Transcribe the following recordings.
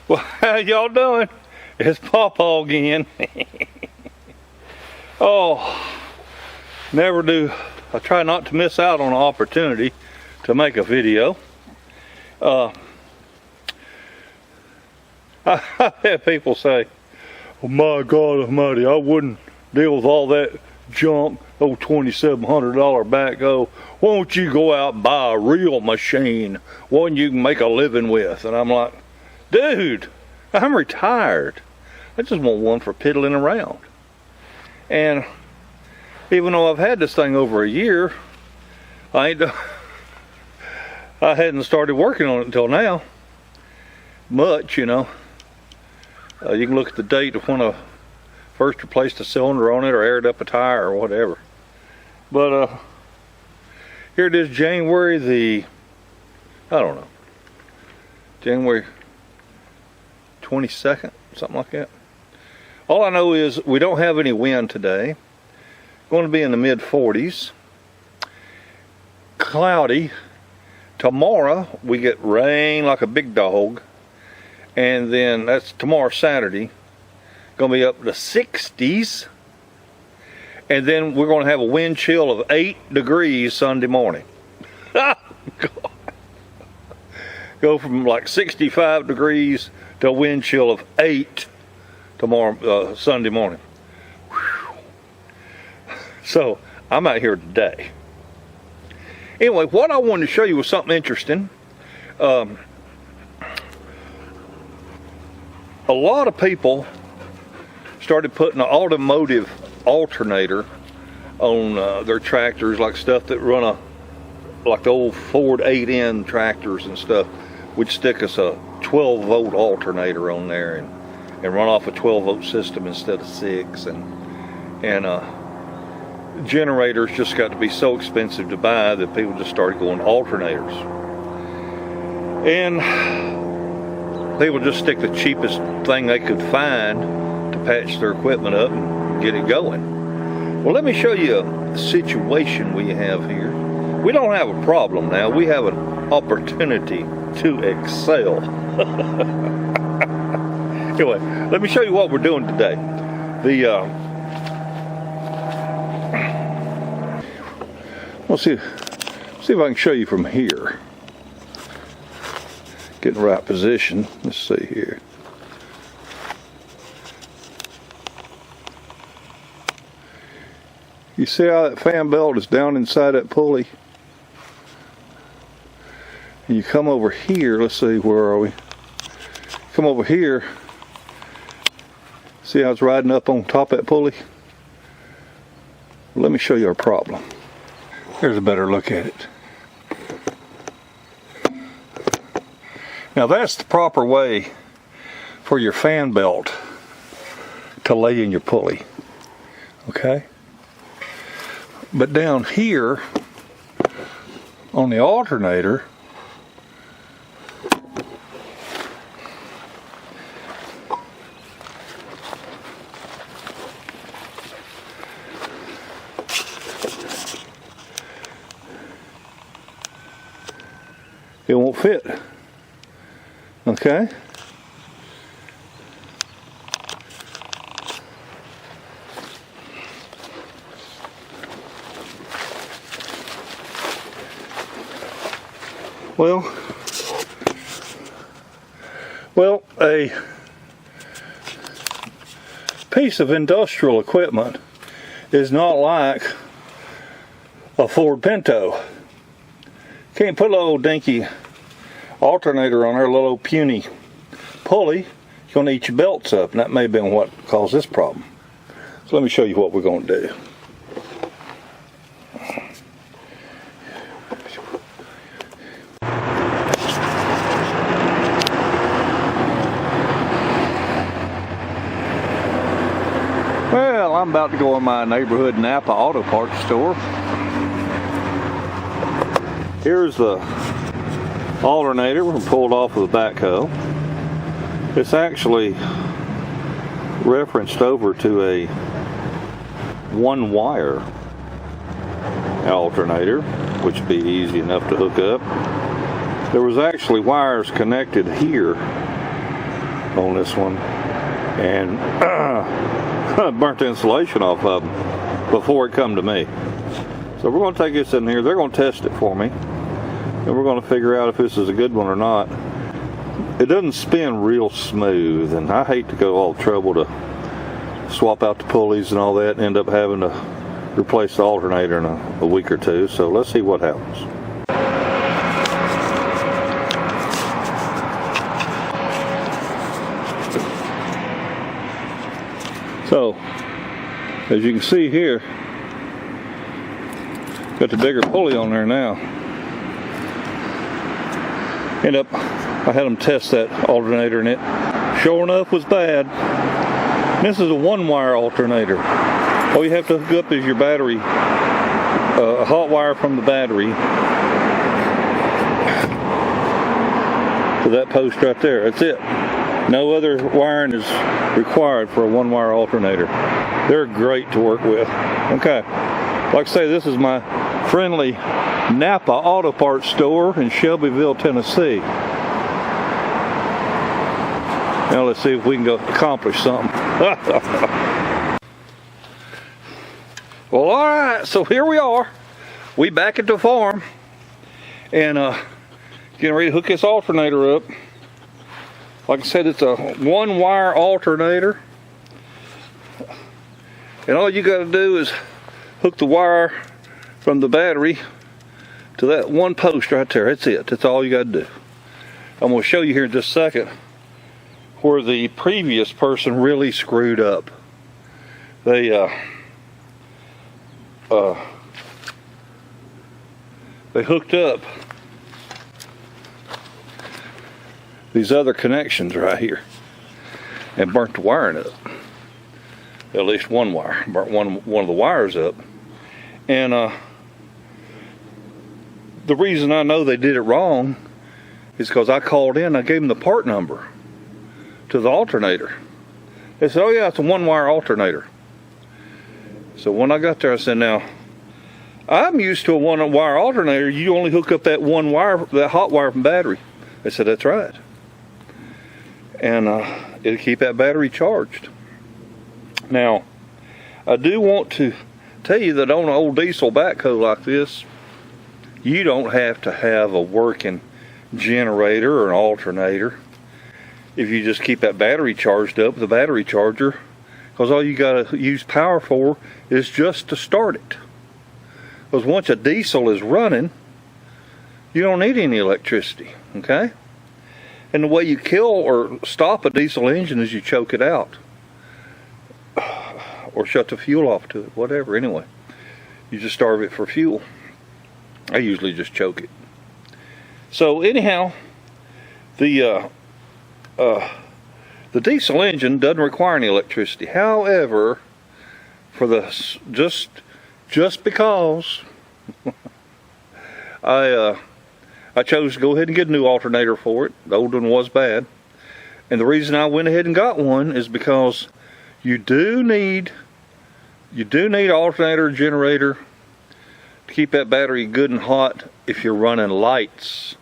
Well, how y'all doing? It's PawPaw again. Oh, never do. I try not to miss out on an opportunity to make a video. I have people say, oh my God almighty, I wouldn't deal with all that junk, old $2,700 backhoe. Why don't you go out and buy a real machine, one you can make a living with? And I'm like, dude, I'm retired. I just want one for piddling around. And even though I've had this thing over a year, I hadn't started working on it until now. Much, you know. You can look at the date of when I first replaced a cylinder on it or aired up a tire or whatever. But here it is, January the, I don't know, January 22nd, something like that. All I know is we don't have any wind today. Going to be in the mid 40s. Cloudy. Tomorrow we get rain like a big dog. And then that's tomorrow, Saturday. Going to be up to 60s. And then we're going to have a wind chill of 8 degrees Sunday morning. Go from like 65 degrees to a wind chill of 8 tomorrow, Sunday morning. Whew. So I'm out here today. Anyway, what I wanted to show you was something interesting. A lot of people started putting an automotive alternator on their tractors, like stuff that run like the old Ford 8N tractors and stuff. We'd stick us a 12-volt alternator on there and run off a 12-volt system instead of 6. And generators just got to be so expensive to buy that people just started going alternators. And people just stick the cheapest thing they could find to patch their equipment up and get it going. Well, let me show you a situation we have here. We don't have a problem now. We have an opportunity to excel. Anyway, let me show you what we're doing today. Let's see if I can show you from here. Get in the right position. Let's see here. You see how that fan belt is down inside that pulley? And you come over here, let's see, where are we? Come over here. See how it's riding up on top of that pulley? Let me show you our problem. Here's a better look at it. Now that's the proper way for your fan belt to lay in your pulley. Okay? But down here on the alternator, it won't fit. Okay? Well, a piece of industrial equipment is not like a Ford Pinto. Can't put a little dinky alternator on there, a little puny pulley. You're going to eat your belts up, and that may have been what caused this problem. So let me show you what we're going to do. Well, I'm about to go in my neighborhood Napa auto parts store. Here's the alternator we pulled off of the backhoe. It's actually referenced over to a one-wire alternator, which would be easy enough to hook up. There was actually wires connected here on this one, and burnt the insulation off of them before it come to me. So we're going to take this in here. They're going to test it for me, and we're going to figure out if this is a good one or not. It doesn't spin real smooth, and I hate to go all the trouble to swap out the pulleys and all that and end up having to replace the alternator in a week or two. So let's see what happens. So, as you can see here, got the bigger pulley on there now. I had them test that alternator, and it sure enough was bad. This is a one-wire alternator. All you have to hook up is your battery, a hot wire from the battery to that post right there. That's it. No other wiring is required for a one-wire alternator. They're great to work with. Okay, like I say, this is my friendly Napa Auto Parts store in Shelbyville, Tennessee. Now let's see if we can go accomplish something. Well, all right, so here we are. We back at the farm, and getting ready to hook this alternator up. Like I said, it's a one-wire alternator, and all you got to do is hook the wire from the battery to that one post right there. That's it. That's all you got to do. I'm going to show you here in just a second where the previous person really screwed up. They hooked up these other connections right here and burnt the wiring up. At least one wire. Burnt one of the wires up. And the reason I know they did it wrong is because I called in, I gave them the part number to the alternator. They said, oh yeah, it's a one-wire alternator. So when I got there, I said, now, I'm used to a one-wire alternator. You only hook up that one wire, that hot wire from battery. They said, that's right. And it'll keep that battery charged. Now, I do want to tell you that on an old diesel backhoe like this, you don't have to have a working generator or an alternator. If you just keep that battery charged up with a battery charger, because all you got to use power for is just to start it. Because once a diesel is running, you don't need any electricity, okay? And the way you kill or stop a diesel engine is you choke it out. Or shut the fuel off to it, whatever, anyway. You just starve it for fuel. I usually just choke it. So anyhow, the diesel engine doesn't require any electricity. However, for the just because I chose to go ahead and get a new alternator for it. The old one was bad, and the reason I went ahead and got one is because you do need alternator generator to keep that battery good and hot if you're running lights.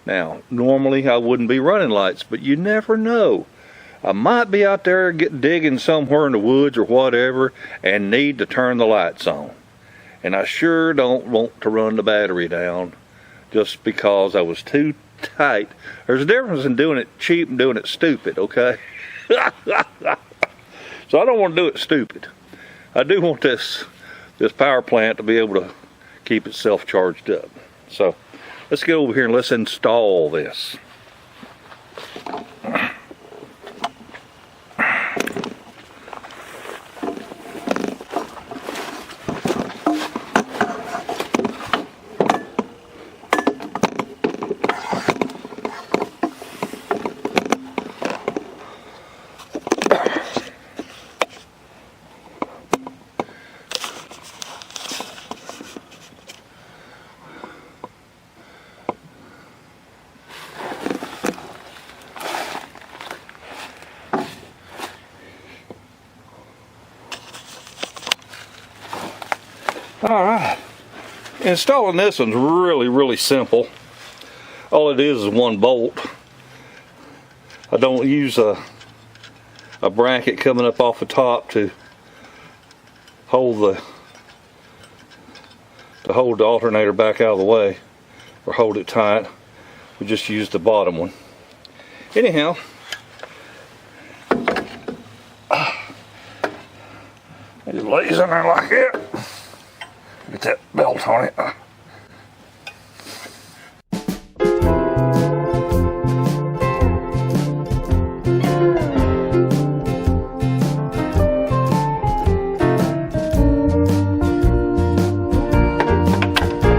Now, normally I wouldn't be running lights, but you never know. I might be out there digging somewhere in the woods or whatever and need to turn the lights on. And I sure don't want to run the battery down just because I was too tight. There's a difference in doing it cheap and doing it stupid, okay? So I don't want to do it stupid. I do want this power plant to be able to keep itself charged up. So let's get over here and let's install this. Alright, installing this one's really simple. All it is one bolt. I don't use a bracket coming up off the top to hold the alternator back out of the way or hold it tight. We just use the bottom one. Anyhow, it just lays in there like that. Get that belt on it.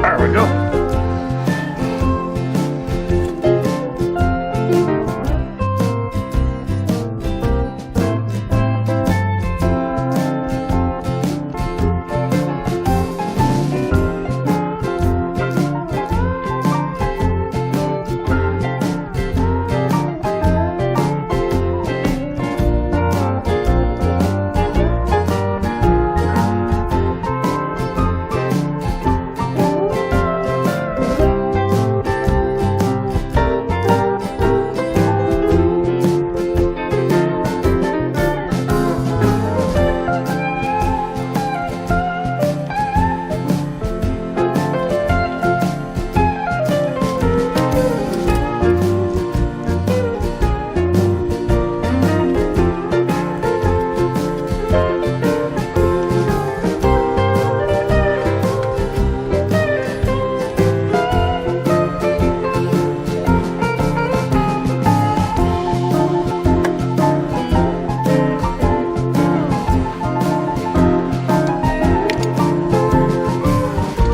There we go.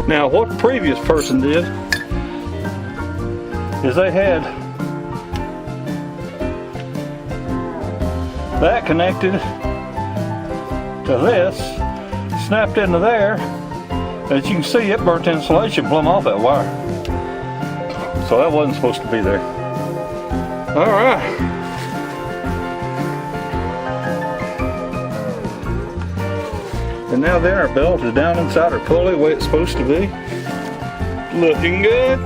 Now, what the previous person did is they had that connected to this, snapped into there. As you can see, it burnt insulation plumb off that wire. So that wasn't supposed to be there. All right. And now then, our belt is down inside our pulley the way it's supposed to be. Looking good.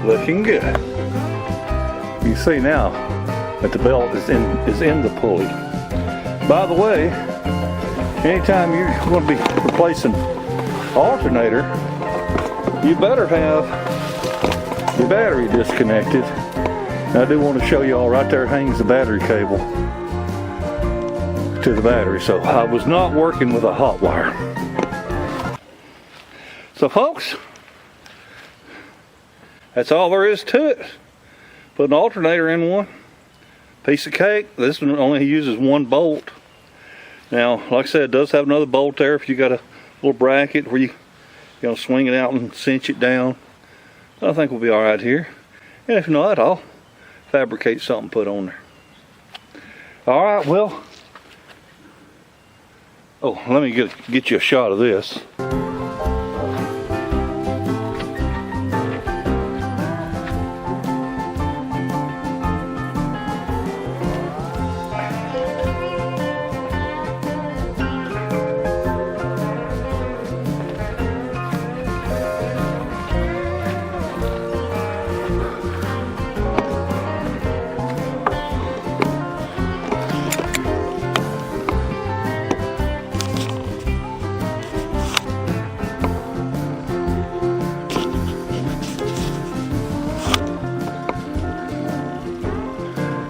Looking good. You can see now that the belt is in the pulley. By the way, anytime you're going to be replacing alternator, you better have your battery disconnected. And I do want to show you all right there hangs the battery cable to the battery, so I was not working with a hot wire. So folks, that's all there is to it. Put an alternator in one, piece of cake. This one only uses one bolt. Now, like I said, it does have another bolt there if you got a little bracket where you swing it out and cinch it down. I think we'll be all right here. And if not, I'll fabricate something put on there. All right, well. Oh, let me get you a shot of this.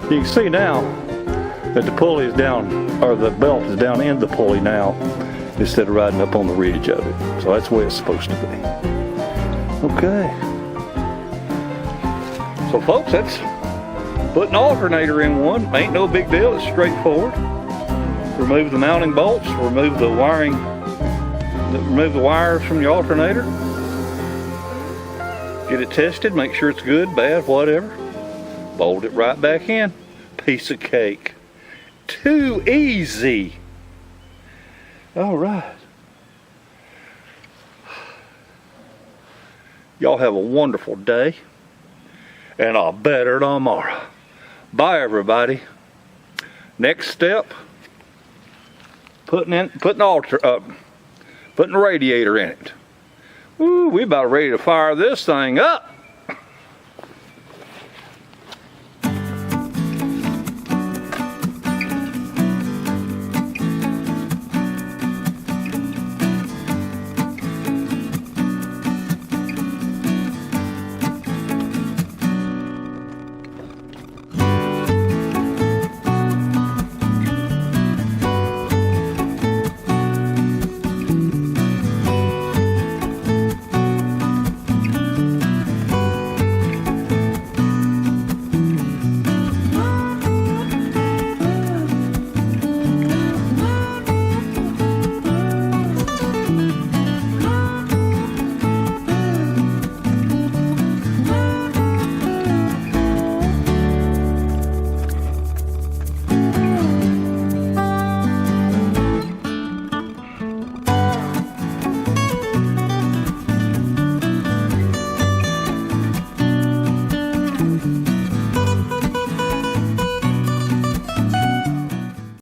You can see now that the pulley is down, or the belt is down in the pulley now, instead of riding up on the ridge of it. So that's the way it's supposed to be. Okay. So folks, that's putting an alternator in one. Ain't no big deal, it's straightforward. Remove the mounting bolts, remove the wiring, remove the wires from your alternator. Get it tested, make sure it's good, bad, whatever. Bolt it right back in. Piece of cake. Too easy. All right. Y'all have a wonderful day, and I'll better tomorrow. Bye, everybody. Next step: putting the radiator in it. Ooh, we about ready to fire this thing up.